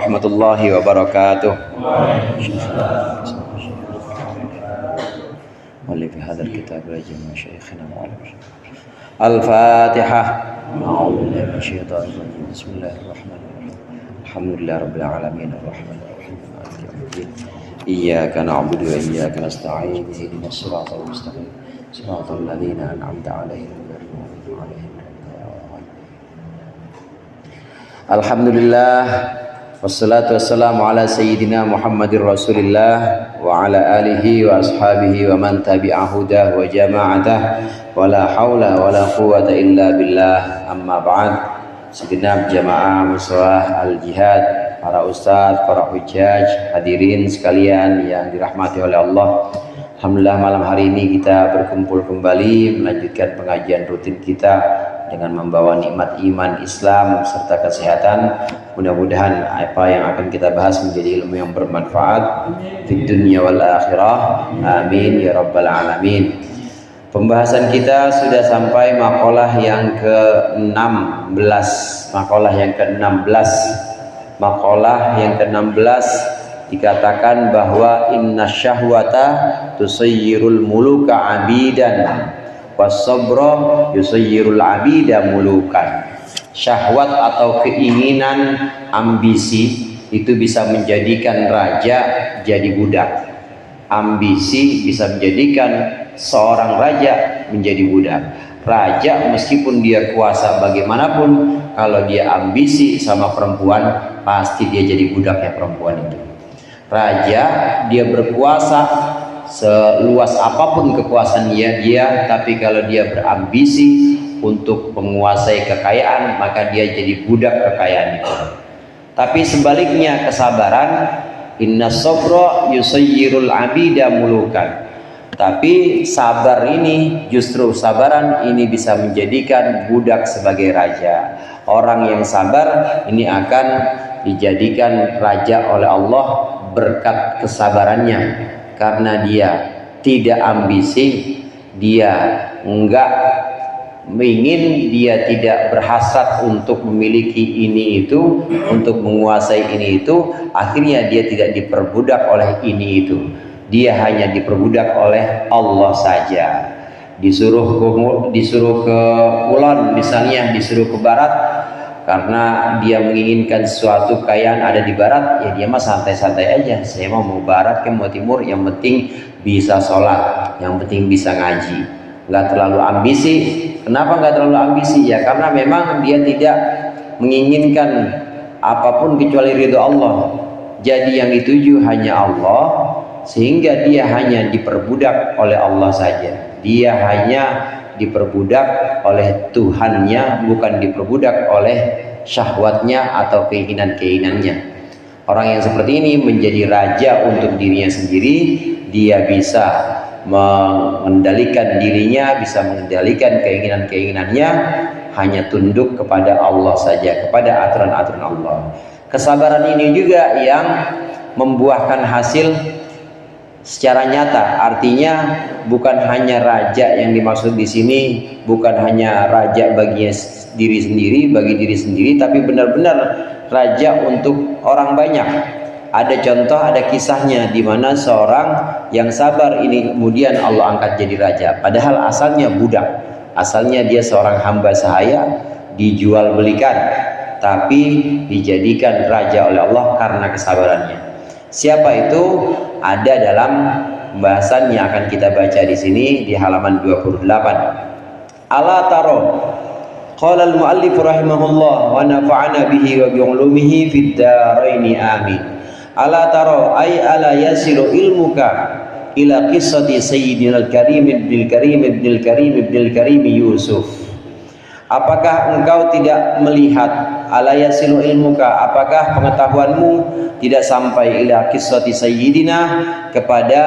warahmatullahi wabarakatuh. Wali fi hadzal kitab rajim masyayikhina Al-Fatihah. A'udzubillahi minasyaitonir rajim. Bismillahirrahmanirrahim. Alhamdulillahirabbil alamin arrahmanirrahim maliki yaumiddin. Iyyaka na'budu wa iyyaka nasta'in. Ihdinas siratal mustaqim. Siratal ladzina an'amta 'alaihim ghairil maghdubi 'alaihim waladdallin. Alhamdulillah wassalatu wassalamu ala sayyidina Muhammadir Rasulillah wa ala alihi wa ashabihi wa man tabi'ahu dah wa jama'atah wa la hawla wa la quwwata illa billah. Amma ba'd. Segenap jamaah musawah al-jihad, para ustadz, para hujjaj, hadirin sekalian yang dirahmati oleh Allah. Alhamdulillah malam hari ini kita berkumpul kembali melanjutkan pengajian rutin kita dengan membawa nikmat iman, Islam serta kesehatan. Mudah-mudahan apa yang akan kita bahas menjadi ilmu yang bermanfaat di dunia wal akhirah. Amin ya rabbal alamin. Pembahasan kita sudah sampai makalah yang ke-16. Makalah yang ke-16. Makalah yang ke-16 dikatakan bahwa inna syahwata tusayyirul muluka abidan was-sabra yusayyirul abida mulukan. Syahwat atau keinginan, ambisi itu bisa menjadikan raja jadi budak. Ambisi bisa menjadikan seorang raja menjadi budak. Raja meskipun dia kuasa bagaimanapun, kalau dia ambisi sama perempuan, pasti dia jadi budaknya perempuan itu. Raja dia berkuasa seluas apapun kekuasaan dia, tapi kalau dia berambisi untuk menguasai kekayaan, maka dia jadi budak kekayaan itu. Tapi sebaliknya kesabaran, inna sabra yusayyirul abida mulukan. Tapi sabar ini, justru sabaran ini bisa menjadikan budak sebagai raja. Orang yang sabar ini akan dijadikan raja oleh Allah berkat kesabarannya, karena dia tidak ambisi, dia enggak ingin, dia tidak berhasrat untuk memiliki ini itu, untuk menguasai ini itu. Akhirnya dia tidak diperbudak oleh ini itu, dia hanya diperbudak oleh Allah saja. Disuruh ke kulon misalnya, disuruh ke barat karena dia menginginkan sesuatu kekayaan ada di barat, ya dia mah santai-santai aja. Saya mau barat ke mau timur, yang penting bisa sholat, yang penting bisa ngaji, nggak terlalu ambisi. Kenapa nggak terlalu ambisi? Ya karena memang dia tidak menginginkan apapun kecuali ridho Allah. Jadi yang dituju hanya Allah, sehingga dia hanya diperbudak oleh Allah saja. Dia hanya diperbudak oleh Tuhannya, bukan diperbudak oleh syahwatnya atau keinginan-keinginannya. Orang yang seperti ini menjadi raja untuk dirinya sendiri. Dia bisa mengendalikan dirinya, bisa mengendalikan keinginan-keinginannya, hanya tunduk kepada Allah saja, kepada aturan-aturan Allah. Kesabaran ini juga yang membuahkan hasil secara nyata. Artinya bukan hanya raja yang dimaksud di sini, bukan hanya raja bagi diri sendiri, tapi benar-benar raja untuk orang banyak. Ada contoh, ada kisahnya di mana seorang yang sabar ini kemudian Allah angkat jadi raja, padahal asalnya budak, asalnya dia seorang hamba sahaya, dijual belikan, tapi dijadikan raja oleh Allah karena kesabarannya. Siapa itu? Ada dalam pembahasan yang akan kita baca di sini di halaman 28. Ala taro qala al-muallif rahimahullah wa nafa'ana bihi wa bi ulumihi fid dharaini amin. Ala taro ay ala yasiru ilmuka ila qissati sayyidina al-karim ibnil karim Yusuf. Apakah engkau tidak melihat, ala yasilu ilmuka, apakah pengetahuanmu tidak sampai ila qissati sayyidina, kepada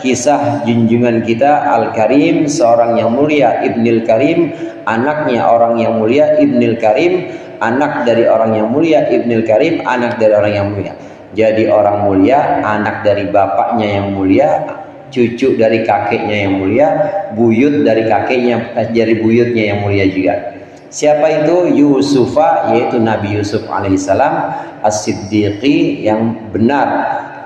kisah junjungan kita Al-Karim, seorang yang mulia, Ibnil Karim, anaknya orang yang mulia, Ibnil Karim, anak dari orang yang mulia, Ibnil Karim, anak dari orang yang mulia. Jadi orang mulia, anak dari bapaknya yang mulia, cucu dari kakeknya yang mulia, buyut dari kakeknya, dari buyutnya yang mulia juga. Siapa itu? Yusufa, yaitu Nabi Yusuf alaihissalam, as-siddiqi, yang benar,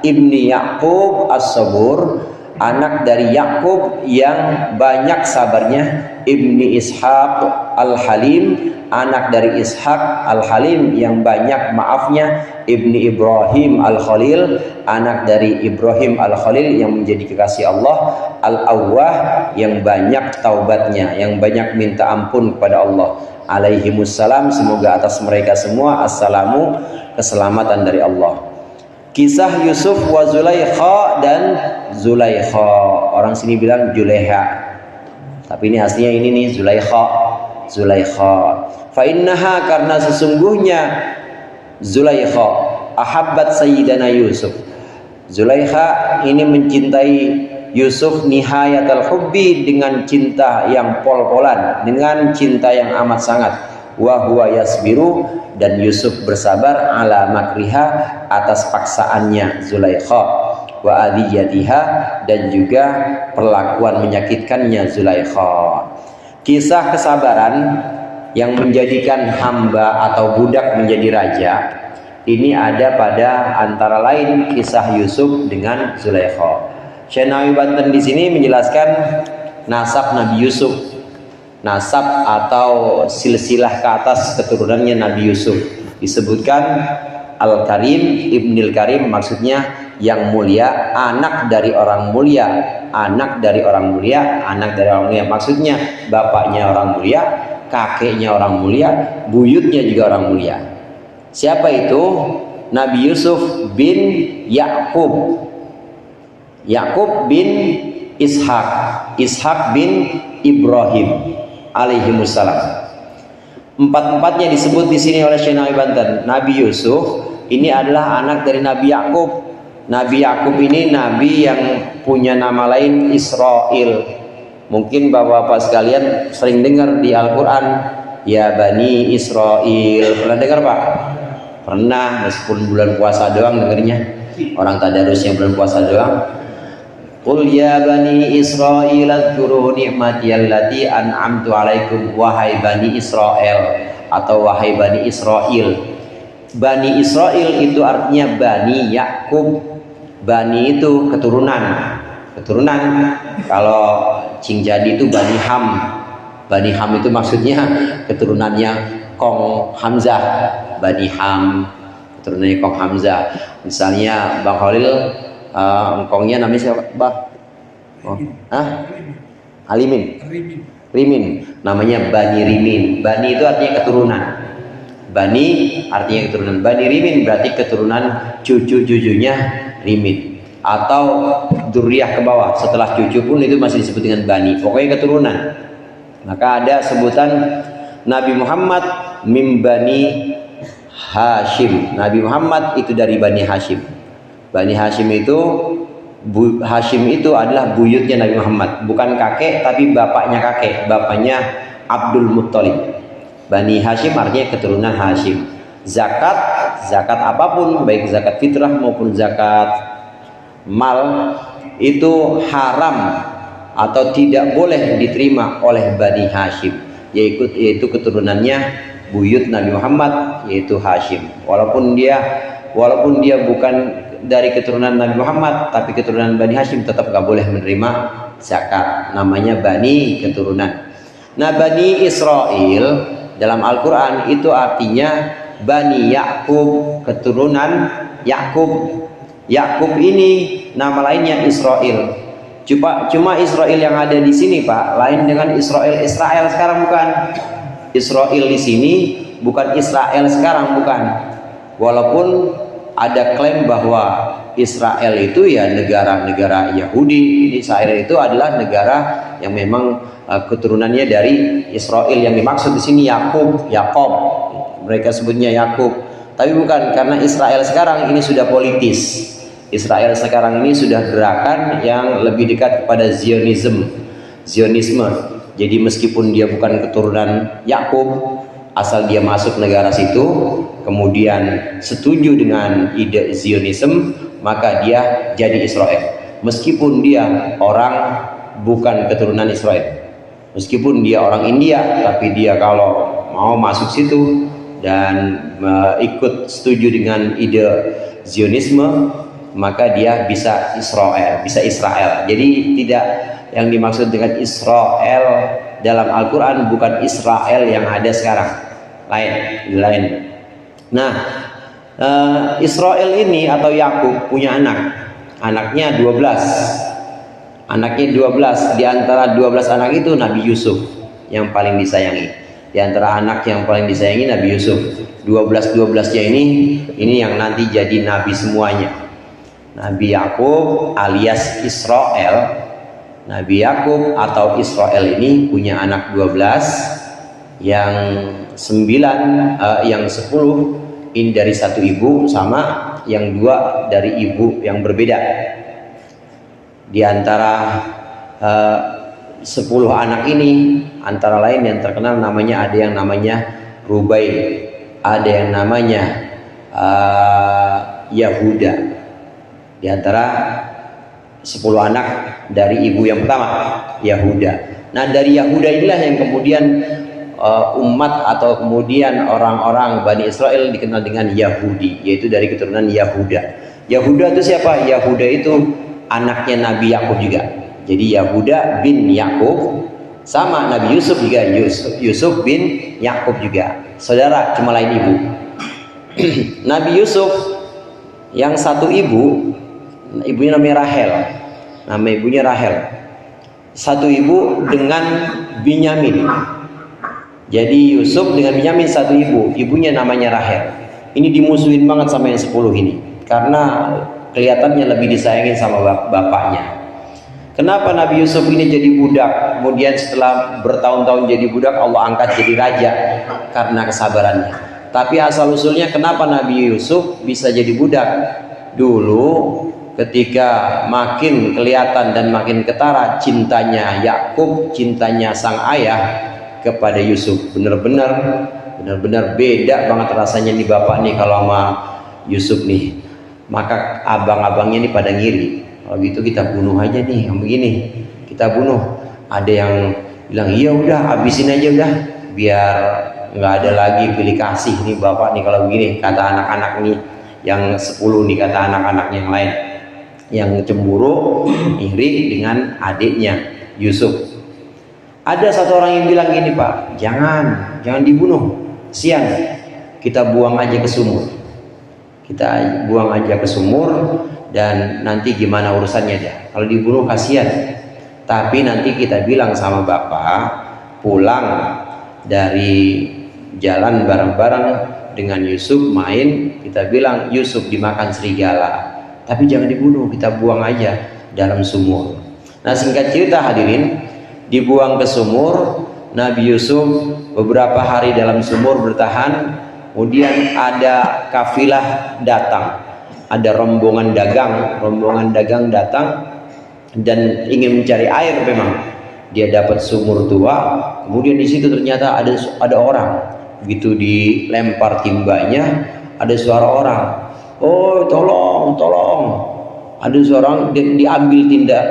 ibni Yaqub as-sabur, anak dari Yakub yang banyak sabarnya, ibni Ishaq al-Halim, anak dari Ishaq al-Halim yang banyak maafnya, ibni Ibrahim al-Khalil, anak dari Ibrahim al-Khalil yang menjadi kekasih Allah, al-Awwah, yang banyak taubatnya, yang banyak minta ampun kepada Allah, alaihimussalam, semoga atas mereka semua assalamu, keselamatan dari Allah. Kisah Yusuf wa Zulaikha dan Zulaikha. Orang sini bilang Juleha, tapi ini aslinya ini nih Zulaikha. Zulaikha. Fa innaha, karena sesungguhnya Zulaikha ahabbat sayyidana Yusuf. Zulaikha ini mencintai Yusuf nihayatul hubbi, dengan cinta yang pol-polan, dengan cinta yang amat sangat. Wa huwa yasbiru, dan Yusuf bersabar ala makriha, atas paksaannya Zulaikha, wa adiyatiha, dan juga perlakuan menyakitkannya Zulaikha. Kisah kesabaran yang menjadikan hamba atau budak menjadi raja ini ada pada antara lain kisah Yusuf dengan Zulaikha. Syekh Nawawi Banten di sini menjelaskan nasab Nabi Yusuf, nasab atau silsilah ke atas keturunannya Nabi Yusuf. Disebutkan Al-Karim, Ibnul Karim, maksudnya yang mulia, anak dari orang mulia, anak dari orang mulia, anak dari orang mulia, maksudnya bapaknya orang mulia, kakeknya orang mulia, buyutnya juga orang mulia. Siapa itu? Nabi Yusuf bin Yakub, Yakub bin Ishak, Ishak bin Ibrahim alaihimussalam. Empat-empatnya disebut di sini oleh Syekh Nawawi Banten. Nabi Yusuf ini adalah anak dari Nabi Yakub. Nabi Yakub ini nabi yang punya nama lain Israel. Mungkin bapak-bapak sekalian sering dengar di Al-Quran, ya Bani Israel. Pernah dengar Pak? Pernah, meskipun bulan puasa doang dengarnya. Orang tadarus yang bulan puasa doang. Qul ya Bani Israel adhkuru ni'mati allati an'amtu alaikum, wahai Bani Israel, atau wahai Bani Israel. Bani Israel itu artinya Bani Yakub. Bani itu keturunan. Keturunan. Kalau Cingjadi itu Bani Ham. Bani Ham itu maksudnya keturunannya Kong Hamzah. Bani Ham, keturunannya Kong Hamzah. Misalnya Bang Khalil, engkongnya namanya siapa, Bah? Oh. Alimin. Rimin. Namanya Bani Rimin. Bani itu artinya keturunan. Bani artinya keturunan. Bani Rimin berarti keturunan cucu-cucunya Rimin. Atau dzurriyyah ke bawah. Setelah cucu pun itu masih disebut dengan Bani. Pokoknya keturunan. Maka ada sebutan Nabi Muhammad mim Bani Hashim. Nabi Muhammad itu dari Bani Hashim. Bani Hashim itu, Hashim itu adalah buyutnya Nabi Muhammad, bukan kakek tapi bapaknya kakek, bapaknya Abdul Muttalib. Bani Hashim artinya keturunan Hashim. Zakat, zakat apapun, baik zakat fitrah maupun zakat mal, itu haram atau tidak boleh diterima oleh Bani Hashim, yaitu keturunannya buyut Nabi Muhammad, yaitu Hashim. Walaupun dia bukan dari keturunan Nabi Muhammad, tapi keturunan Bani Hashim, tetap gak boleh menerima zakat. Namanya Bani, keturunan. Nah, Bani Israel dalam Al-Quran itu artinya Bani Yakub, keturunan Yakub. Yakub ini nama lainnya Israel. Cuma Israel yang ada di sini Pak, lain dengan Israel sekarang, bukan. Israel di sini bukan Israel sekarang, bukan. Walaupun ada klaim bahwa Israel itu ya negara Yahudi. Israel itu adalah negara yang memang keturunannya dari Israel. Yang dimaksud di sini Yakob. Mereka sebutnya Yakub. Tapi bukan, karena Israel sekarang ini sudah politis. Israel sekarang ini sudah gerakan yang lebih dekat kepada Zionisme. Jadi meskipun dia bukan keturunan Yakub, asal dia masuk negara situ, kemudian setuju dengan ide Zionisme, maka dia jadi Israel. Meskipun dia orang bukan keturunan Israel, meskipun dia orang India, tapi dia kalau mau masuk situ dan ikut setuju dengan ide Zionisme, maka dia bisa Israel. Jadi tidak, yang dimaksud dengan Israel dalam Al-Quran bukan Israel yang ada sekarang, lain. Nah, Israel ini atau Yakub punya anaknya 12. Di antara 12 anak itu Nabi Yusuf yang paling disayangi. Di antara anak yang paling disayangi Nabi Yusuf. 12-12-nya ini yang nanti jadi nabi semuanya. Nabi Yakub alias Israel. Nabi Yakub atau Israel ini punya anak 12, yang 10 ini dari satu ibu, sama yang 2 dari ibu yang berbeda. Di antara 10 anak ini, antara lain yang terkenal namanya, ada yang namanya Rubai, ada yang namanya Yahuda. Di antara 10 anak dari ibu yang pertama, Yahuda. Nah, dari Yahuda inilah yang kemudian umat atau kemudian orang-orang Bani Israel dikenal dengan Yahudi, yaitu dari keturunan Yahuda. Yahuda itu siapa? Yahuda itu anaknya Nabi Yakub juga. Jadi Yahuda bin Yakub, sama Nabi Yusuf juga, Yusuf bin Yakub juga, saudara cuma lain ibu. Nabi Yusuf yang satu ibu, ibunya namanya Rahel, nama ibunya Rahel. Satu ibu dengan Binyamin. Jadi Yusuf dengan Binyamin satu ibu, ibunya namanya Rahel. Ini dimusuhin banget sama yang 10 ini, karena kelihatannya lebih disayangin sama bapaknya. Kenapa Nabi Yusuf ini jadi budak, kemudian setelah bertahun-tahun jadi budak Allah angkat jadi raja? Karena kesabarannya. Tapi asal usulnya kenapa Nabi Yusuf bisa jadi budak? Dulu ketika makin kelihatan dan makin ketara cintanya Yakub, cintanya sang ayah kepada Yusuf, benar-benar beda banget rasanya nih bapak nih kalau sama Yusuf nih. Maka abang-abangnya nih pada ngiri. Kalau gitu kita bunuh aja nih, yang begini kita bunuh. Ada yang bilang iya udah habisin aja udah, biar nggak ada lagi pilih kasih nih bapak nih kalau begini. Kata anak-anak nih yang 10 nih, kata anak-anak yang lain yang cemburu iri dengan adiknya Yusuf. Ada satu orang yang bilang gini, Pak, jangan dibunuh, kasihan, kita buang aja ke sumur. Kita buang aja ke sumur dan nanti gimana urusannya dia. Kalau dibunuh kasihan. Tapi nanti kita bilang sama bapak pulang dari jalan bareng-bareng dengan Yusuf main, kita bilang Yusuf dimakan serigala. Tapi jangan dibunuh, kita buang aja dalam sumur. Nah, singkat cerita hadirin, dibuang ke sumur. Nabi Yusuf beberapa hari dalam sumur bertahan. Kemudian ada kafilah datang, ada rombongan dagang datang dan ingin mencari air. Memang dia dapat sumur tua, kemudian di situ ternyata ada orang. Begitu dilempar timbanya, ada suara orang, oh tolong. Ada seorang diambil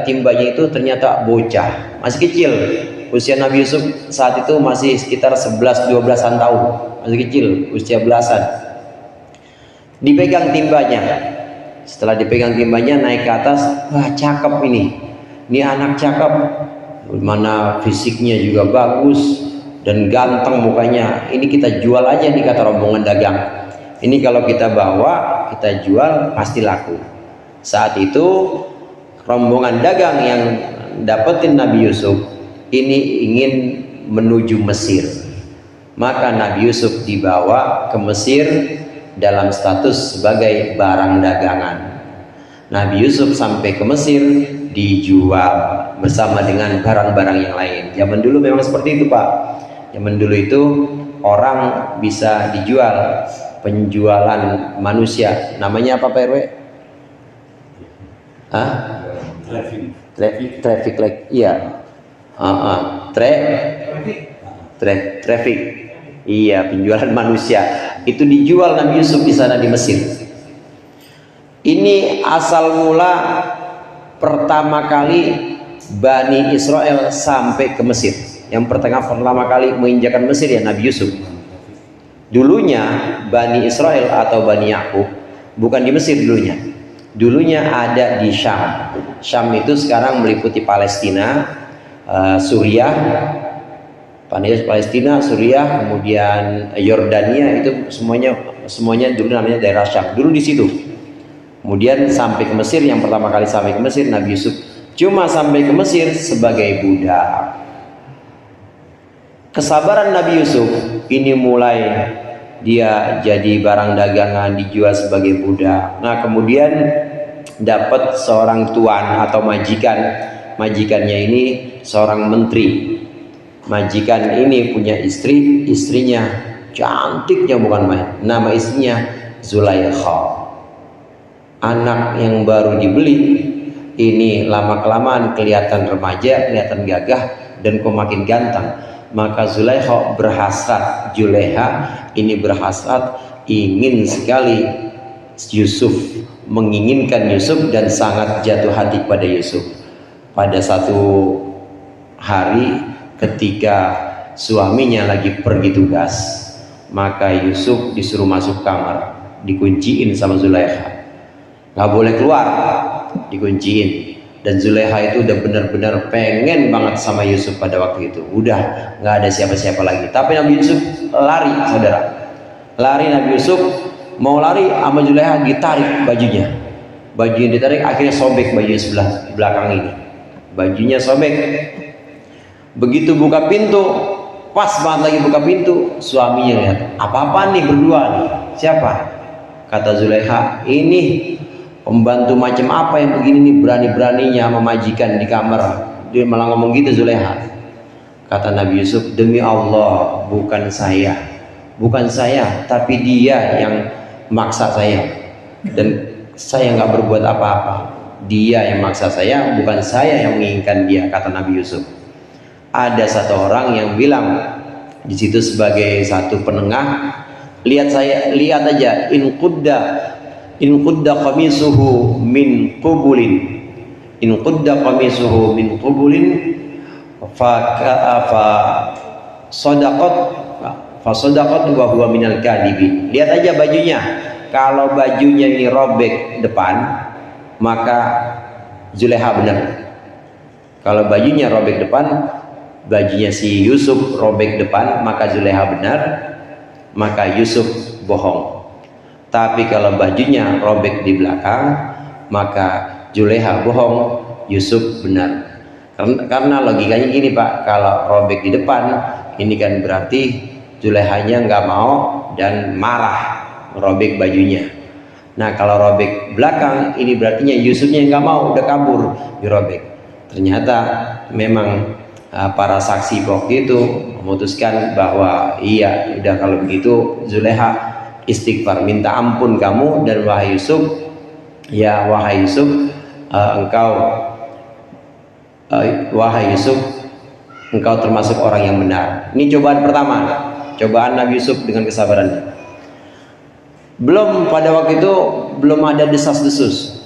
timbanya, itu ternyata bocah masih kecil. Usia Nabi Yusuf saat itu masih sekitar 11-12an tahun, masih kecil, usia belasan. Dipegang timbanya. Setelah dipegang timbanya, naik ke atas. Wah, cakep ini anak cakep, mana fisiknya juga bagus dan ganteng mukanya. Ini kita jual aja nih, kata rombongan dagang. Ini kalau kita bawa, kita jual pasti laku. Saat itu rombongan dagang yang dapetin Nabi Yusuf ini ingin menuju Mesir. Maka Nabi Yusuf dibawa ke Mesir dalam status sebagai barang dagangan. Nabi Yusuf sampai ke Mesir dijual bersama dengan barang-barang yang lain. Zaman dulu memang seperti itu, Pak. Zaman dulu itu orang bisa dijual, penjualan manusia. Namanya apa, Pak RW? Traffic light. Iya. Traffic. Iya, penjualan manusia. Itu dijual Nabi Yusuf di sana di Mesir. Ini asal mula pertama kali Bani Israel sampai ke Mesir. Yang pertama kali menginjakan Mesir ya Nabi Yusuf. Dulunya Bani Israel atau Bani Yakub bukan di Mesir dulunya. Dulunya ada di Syam. Syam itu sekarang meliputi Palestina, Suriah, Palestina, Suriah, kemudian Yordania, itu semuanya dulu namanya daerah Syam. Dulu di situ. Kemudian sampai ke Mesir, yang pertama kali sampai ke Mesir Nabi Yusuf cuma sampai ke Mesir sebagai budak. Kesabaran Nabi Yusuf ini mulai dia jadi barang dagangan, dijual sebagai budak. Nah, kemudian dapat seorang tuan atau majikan. Majikannya ini seorang menteri. Majikan ini punya istri, istrinya cantiknya bukan main. Nama istrinya Zulaikha. Anak yang baru dibeli ini lama-kelamaan kelihatan remaja, kelihatan gagah, dan kok makin ganteng. Maka Zulaikha berhasrat, Juleha ini berhasrat, ingin sekali Yusuf, menginginkan Yusuf dan sangat jatuh hati pada Yusuf. Pada satu hari ketika suaminya lagi pergi tugas, maka Yusuf disuruh masuk kamar, dikunciin sama Zulaikha, nggak boleh keluar, dikunciin. Dan Zulaikha itu udah benar-benar pengen banget sama Yusuf pada waktu itu. Udah nggak ada siapa-siapa lagi. Tapi Nabi Yusuf lari, saudara. Lari Nabi Yusuf, mau lari sama Zulaikha ditarik bajunya. Bajunya ditarik, akhirnya sobek bajunya sebelah belakang ini. Bajunya sobek. Begitu buka pintu, pas banget lagi buka pintu, suaminya lihat, apa-apaan nih berdua nih? Siapa? Kata Zulaikha, ini pembantu macam apa yang begini nih, berani-beraninya memajikan di kamar. Dia malah ngomong gitu Zulaikha. Kata Nabi Yusuf, demi Allah, bukan saya, tapi dia yang maksa saya, dan saya nggak berbuat apa-apa. Dia yang maksa saya, bukan saya yang menginginkan dia, kata Nabi Yusuf. Ada satu orang yang bilang di situ sebagai satu penengah, lihat aja, in qudda qamisuhu min qubulin fa sadaqat wa huwa minal kadhibin. Lihat aja bajunya, kalau bajunya ini robek depan, maka Zulaikha benar. Kalau bajunya robek depan, bajunya si Yusuf robek depan, maka Zulaikha benar, maka Yusuf bohong. Tapi kalau bajunya robek di belakang, maka Zulaikha bohong, Yusuf benar. Karena logikanya gini Pak, kalau robek di depan, ini kan berarti Zulaikhanya nggak mau dan marah, robek bajunya. Nah kalau robek belakang, ini berartinya Yusufnya nggak mau, udah kabur, dirobek. Ternyata memang para saksi waktu itu memutuskan bahwa iya, udah kalau begitu Zulaikha istighfar, minta ampun kamu, dan wahai Yusuf, engkau termasuk orang yang benar. Ini cobaan pertama, cobaan Nabi Yusuf dengan kesabarannya. Pada waktu itu belum ada desas-desus,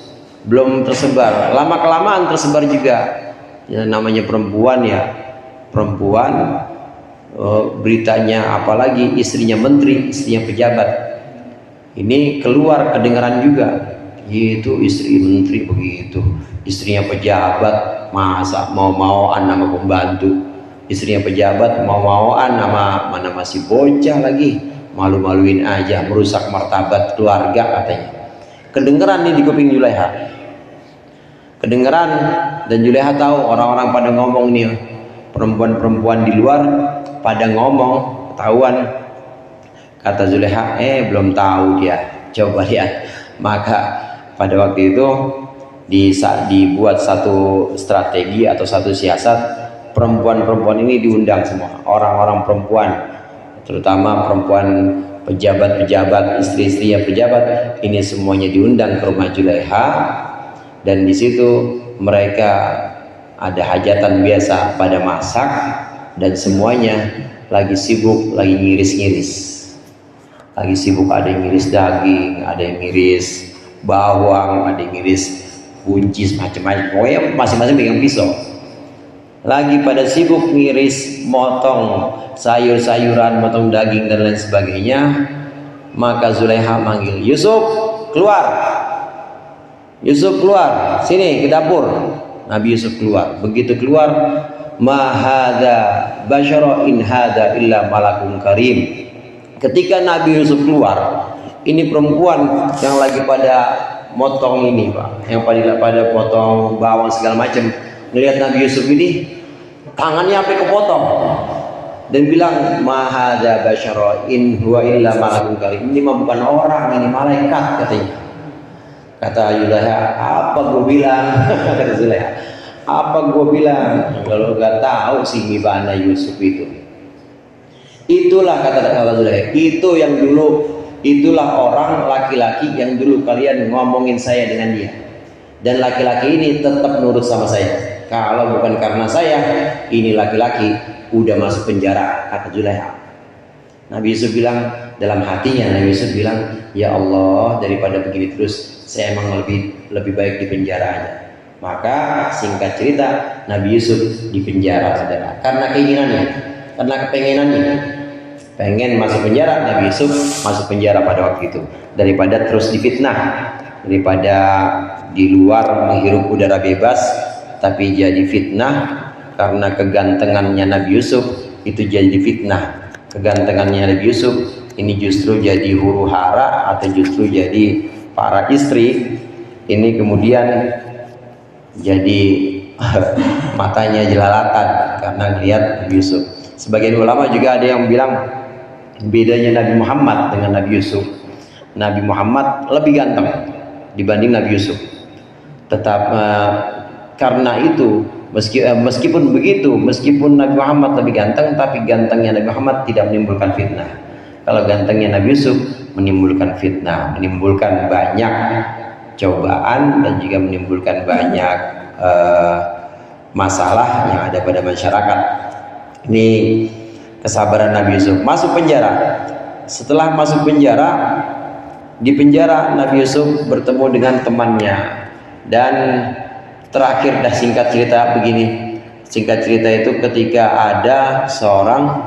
belum tersebar. Lama kelamaan tersebar juga. Ya, namanya perempuan, beritanya, apalagi istrinya menteri, istrinya pejabat, ini keluar kedengaran juga, itu istri menteri begitu, istrinya pejabat masa mau-mauan nama pembantu, istrinya pejabat mau-mauan nama mana masih bocah lagi, malu-maluin aja, merusak martabat keluarga katanya. Kedengeran nih di kuping Zulaikha, kedengeran, dan Zulaikha tahu orang-orang pada ngomong nih, perempuan-perempuan di luar pada ngomong, ketahuan. Kata Zulaikha, belum tahu dia, coba lihat. Maka pada waktu itu dibuat satu strategi atau satu siasat, perempuan-perempuan ini diundang semua, orang-orang perempuan, terutama perempuan pejabat-pejabat, istri-istrinya pejabat, ini semuanya diundang ke rumah Zulaikha, dan di situ mereka ada hajatan biasa pada masak, dan semuanya lagi sibuk, lagi ngiris-ngiris. Lagi sibuk, ada yang ngiris daging, ada yang ngiris bawang, ada yang ngiris buncis, macam-macam. Pokoknya masing-masing pegang pisau. lagi pada sibuk ngiris, motong sayur-sayuran, motong daging dan lain sebagainya, maka Zulaiha manggil, Yusuf keluar, Yusuf keluar, sini ke dapur. Nabi Yusuf keluar. Begitu keluar, ma hadza basyara in hadza illa malakun karim. Ketika Nabi Yusuf keluar, ini perempuan yang lagi pada motong ini, Pak, yang pada potong bawang segala macam, ngelihat Nabi Yusuf ini tangannya sampai kepotong dan bilang, ma hadza basyara in huwa illa malakun karim. Ini bukan orang, ini malaikat, katanya. Kata Zulaiha, apa gue bilang? Kata Zulaiha, apa gue bilang? Kalau nggak tahu sih gimana Yusuf itu. Itulah kata Zulaiha, itu yang dulu, itulah orang laki-laki yang dulu kalian ngomongin saya dengan dia. Dan laki-laki ini tetap nurut sama saya. Kalau bukan karena saya, ini laki-laki udah masuk penjara, kata Zulaiha. Nabi Yusuf bilang, dalam hatinya Nabi Yusuf bilang, ya Allah, daripada begini terus, saya emang lebih baik di penjara aja. Maka singkat cerita, Nabi Yusuf di penjara, saudara. Karena keinginannya, karena kepengenannya, pengen masuk penjara, Nabi Yusuf masuk penjara pada waktu itu. Daripada terus difitnah, daripada di luar menghirup udara bebas, tapi jadi fitnah karena kegantengannya Nabi Yusuf, itu jadi fitnah. Kegantengannya Nabi Yusuf ini justru jadi huru hara atau justru jadi para istri ini kemudian jadi matanya jelalatan karena melihat Nabi Yusuf. Sebagian ulama juga ada yang bilang bedanya Nabi Muhammad dengan Nabi Yusuf. Nabi Muhammad lebih ganteng dibanding Nabi Yusuf. Tetap karena itu meskipun begitu, meskipun Nabi Muhammad lebih ganteng, tapi gantengnya Nabi Muhammad tidak menimbulkan fitnah. Kalau gantengnya Nabi Yusuf menimbulkan fitnah, menimbulkan banyak cobaan dan juga menimbulkan banyak masalah yang ada pada masyarakat. Ini kesabaran Nabi Yusuf. Masuk penjara. Setelah masuk penjara, di penjara Nabi Yusuf bertemu dengan temannya. Dan terakhir dah singkat cerita begini. Singkat cerita itu ketika ada seorang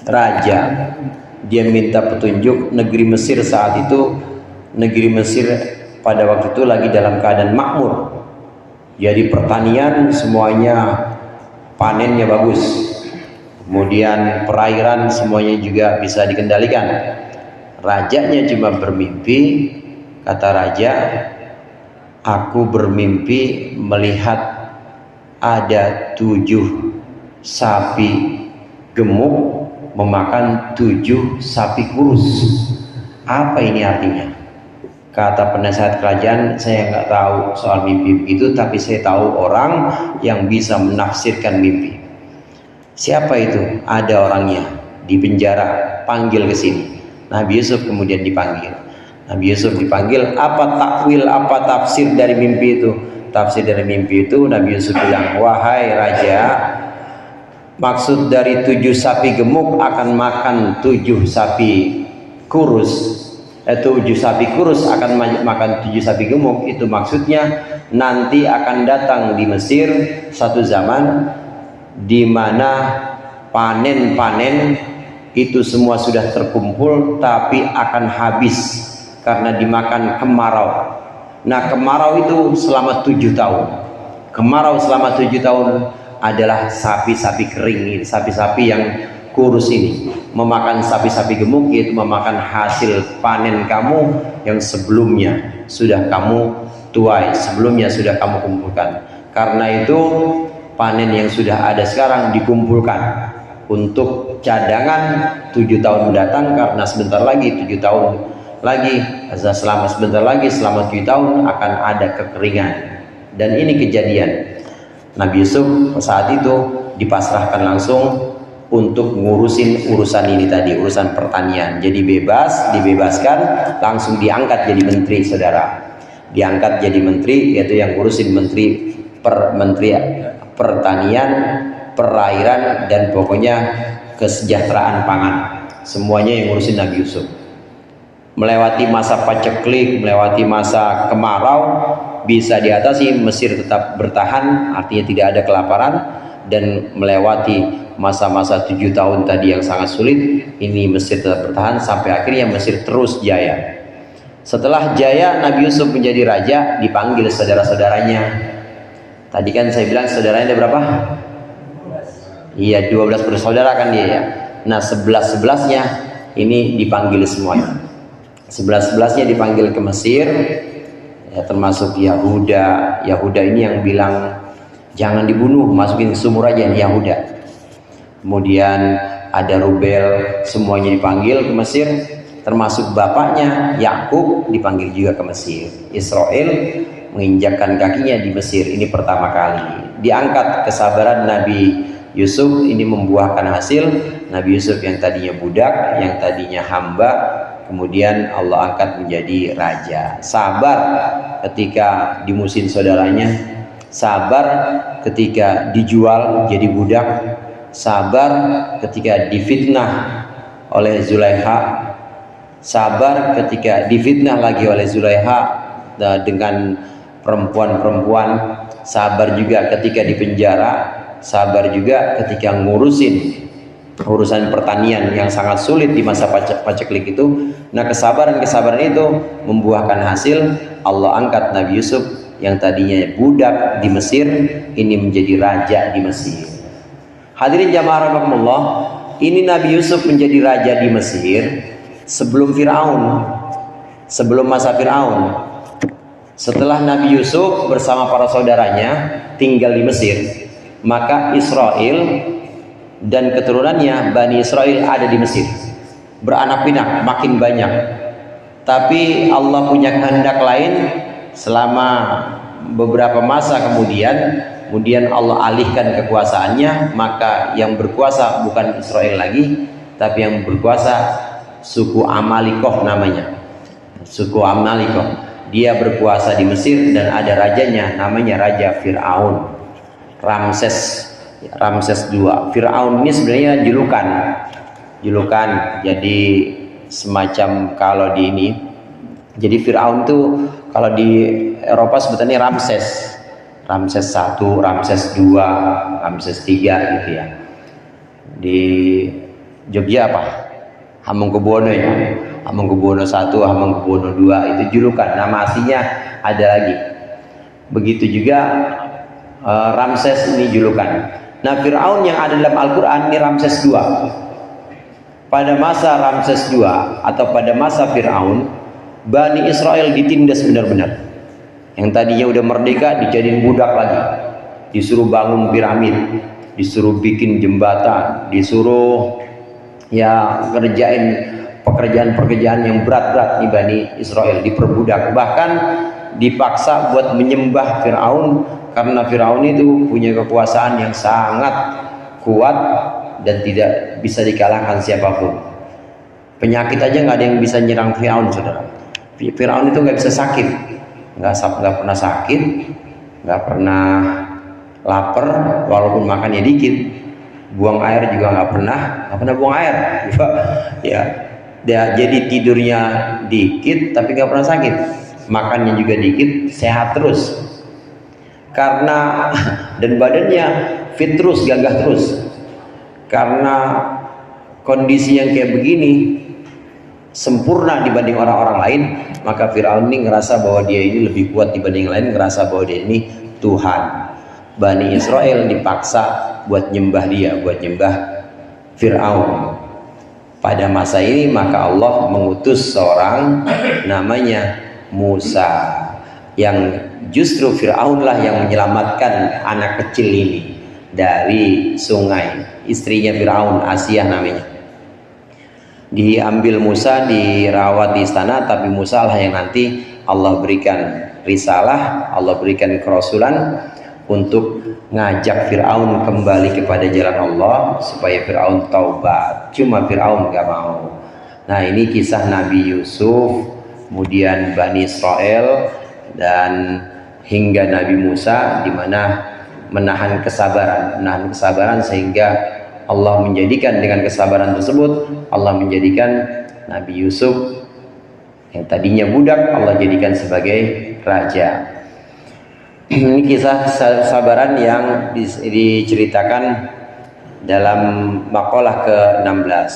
raja, dia minta petunjuk negeri Mesir saat itu. Negeri Mesir pada waktu itu lagi dalam keadaan makmur. Jadi pertanian semuanya panennya bagus. Kemudian perairan semuanya juga bisa dikendalikan. Rajanya cuma bermimpi, kata raja, aku bermimpi melihat ada 7 sapi gemuk memakan 7 sapi kurus. Apa ini artinya? Kata penasehat kerajaan, saya nggak tahu soal mimpi begitu, tapi saya tahu orang yang bisa menafsirkan mimpi. Siapa itu? Ada orangnya di penjara, panggil ke sini. Nabi Yusuf kemudian dipanggil. Nabi Yusuf dipanggil, apa takwil, apa tafsir dari mimpi itu? Tafsir dari mimpi itu Nabi Yusuf bilang, wahai raja, maksud dari 7 sapi gemuk akan makan 7 sapi kurus. 7 sapi kurus akan makan 7 sapi gemuk. Itu maksudnya nanti akan datang di Mesir satu zaman di mana panen-panen itu semua sudah terkumpul, tapi akan habis karena dimakan kemarau. Nah, kemarau itu selama 7 tahun. Kemarau selama 7 tahun adalah sapi-sapi kering, sapi-sapi yang kurus ini memakan sapi-sapi gemuk, yaitu memakan hasil panen kamu yang sebelumnya sudah kamu tuai, sebelumnya sudah kamu kumpulkan. Karena itu panen yang sudah ada sekarang dikumpulkan untuk cadangan 7 tahun mendatang, karena sebentar lagi 7 tahun lagi, selama 7 tahun akan ada kekeringan. Dan ini kejadian. Nabi Yusuf saat itu dipasrahkan langsung untuk ngurusin urusan ini tadi, urusan pertanian. Jadi dibebaskan, langsung diangkat jadi menteri, saudara. Diangkat jadi menteri, yaitu yang ngurusin menteri pertanian, perairan, dan pokoknya kesejahteraan pangan. Semuanya yang ngurusin Nabi Yusuf. Melewati masa paceklik, melewati masa kemarau, bisa diatasi. Mesir tetap bertahan, artinya tidak ada kelaparan. dan melewati masa-masa 7 tahun tadi yang sangat sulit, ini Mesir tetap bertahan sampai akhirnya Mesir terus jaya. Setelah jaya, Nabi Yusuf menjadi raja, dipanggil saudara-saudaranya. Tadi kan saya bilang saudaranya ada berapa? Iya, 12 bersaudara kan dia ya. Nah, 11-11-nya ini dipanggil semuanya. 11-11-nya dipanggil ke Mesir, ya, termasuk Yahuda. Yahuda ini yang bilang jangan dibunuh, masukin ke sumur aja nih Yahuda. Kemudian ada Rubel, semuanya dipanggil ke Mesir, termasuk bapaknya Yakub dipanggil juga ke Mesir. Israel menginjakkan kakinya di Mesir, ini pertama kali. Diangkat kesabaran Nabi Yusuf, ini membuahkan hasil. Nabi Yusuf yang tadinya budak, yang tadinya hamba, kemudian Allah angkat menjadi raja. Sabar ketika dimusuhin saudaranya, sabar ketika dijual jadi budak, sabar ketika difitnah oleh Zulaikha, sabar ketika difitnah lagi oleh Zulaikha dengan perempuan-perempuan, sabar juga ketika dipenjara, sabar juga ketika ngurusin urusan pertanian yang sangat sulit di masa paceklik itu. Nah, kesabaran itu membuahkan hasil. Allah angkat Nabi Yusuf yang tadinya budak di Mesir, ini menjadi raja di Mesir. Hadirin jamaah rahimakumullah, ini Nabi Yusuf menjadi raja di Mesir sebelum Fir'aun, sebelum masa Fir'aun. Setelah Nabi Yusuf bersama para saudaranya tinggal di Mesir, maka Israel dan keturunannya Bani Israel ada di Mesir, beranak pinak makin banyak. Tapi Allah punya kehendak lain. Selama beberapa masa kemudian Allah alihkan kekuasaannya, maka yang berkuasa bukan Israel lagi, tapi yang berkuasa suku Amalikoh namanya, suku Amalikoh. Dia berkuasa di Mesir dan ada rajanya, namanya Raja Fir'aun, Ramses II. Fir'aun ini sebenarnya julukan. Jadi semacam kalau di ini, jadi Fir'aun itu kalau di Eropa sebetulnya Ramses I, Ramses II, Ramses III gitu ya. Di Jogja apa? Hamengkubuwono ya. Hamengkubuwono I, Hamengkubuwono II itu julukan. Nama aslinya ada lagi. Begitu juga Ramses ini julukan. Nah, Fir'aun yang ada dalam Al-Quran ini Ramses II. Pada masa Ramses II atau pada masa Fir'aun, Bani Israel ditindas benar-benar. Yang tadinya udah merdeka dijadiin budak lagi, disuruh bangun piramid, disuruh bikin jembatan, disuruh ya kerjain pekerjaan-pekerjaan yang berat-berat nih Bani Israel, diperbudak, bahkan dipaksa buat menyembah Fir'aun karena Fir'aun itu punya kekuasaan yang sangat kuat dan tidak bisa dikalahkan siapapun. Penyakit aja nggak ada yang bisa nyerang Fir'aun, saudara. Fir'aun itu nggak bisa sakit, nggak pernah sakit, nggak pernah lapar walaupun makannya dikit, buang air juga nggak pernah buang air. Ya, jadi tidurnya dikit tapi nggak pernah sakit, makannya juga dikit, sehat terus. Karena dan badannya fit terus, gagah terus. Karena kondisi yang kayak begini sempurna dibanding orang-orang lain, maka Fir'aun ini ngerasa bahwa dia ini lebih kuat dibanding yang lain, ngerasa bahwa dia ini Tuhan. Bani Israel dipaksa buat nyembah dia, buat nyembah Fir'aun. Pada masa ini maka Allah mengutus seorang namanya Musa, yang justru Fir'aun lah yang menyelamatkan anak kecil ini dari sungai. Istrinya Fir'aun, Asiyah namanya. Diambil Musa, dirawat di istana, tapi Musa lah yang nanti Allah berikan risalah, Allah berikan kerasulan untuk ngajak Fir'aun kembali kepada jalan Allah supaya Fir'aun taubat. Cuma Fir'aun gak mau. Nah, ini kisah Nabi Yusuf, kemudian Bani Israel, dan hingga Nabi Musa, di mana menahan kesabaran sehingga Allah menjadikan dengan kesabaran tersebut, Allah menjadikan Nabi Yusuf yang tadinya budak, Allah jadikan sebagai raja. Ini kisah sabaran yang diceritakan dalam makalah ke-16.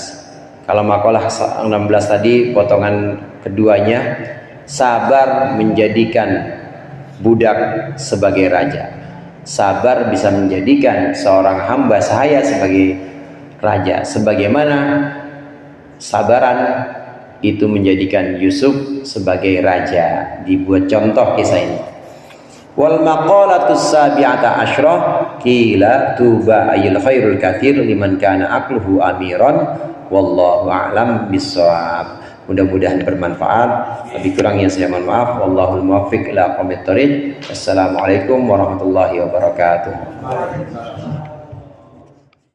Kalau makalah 16 tadi potongan keduanya, sabar menjadikan budak sebagai raja. Sabar bisa menjadikan seorang hamba sahaya sebagai raja. Sebagaimana sabaran itu menjadikan Yusuf sebagai raja. Dibuat contoh kisah ini. Wal maqalatus sabi'ata asyrah qila tuba ayil khairul katsir liman kana aqluhu amiran wallahu a'lam bissawab. Mudah-mudahan bermanfaat. Lebih kurangnya saya mohon maaf. Wallahul muwaffiq ila aqwamit thoriq. Assalamualaikum warahmatullahi wabarakatuh.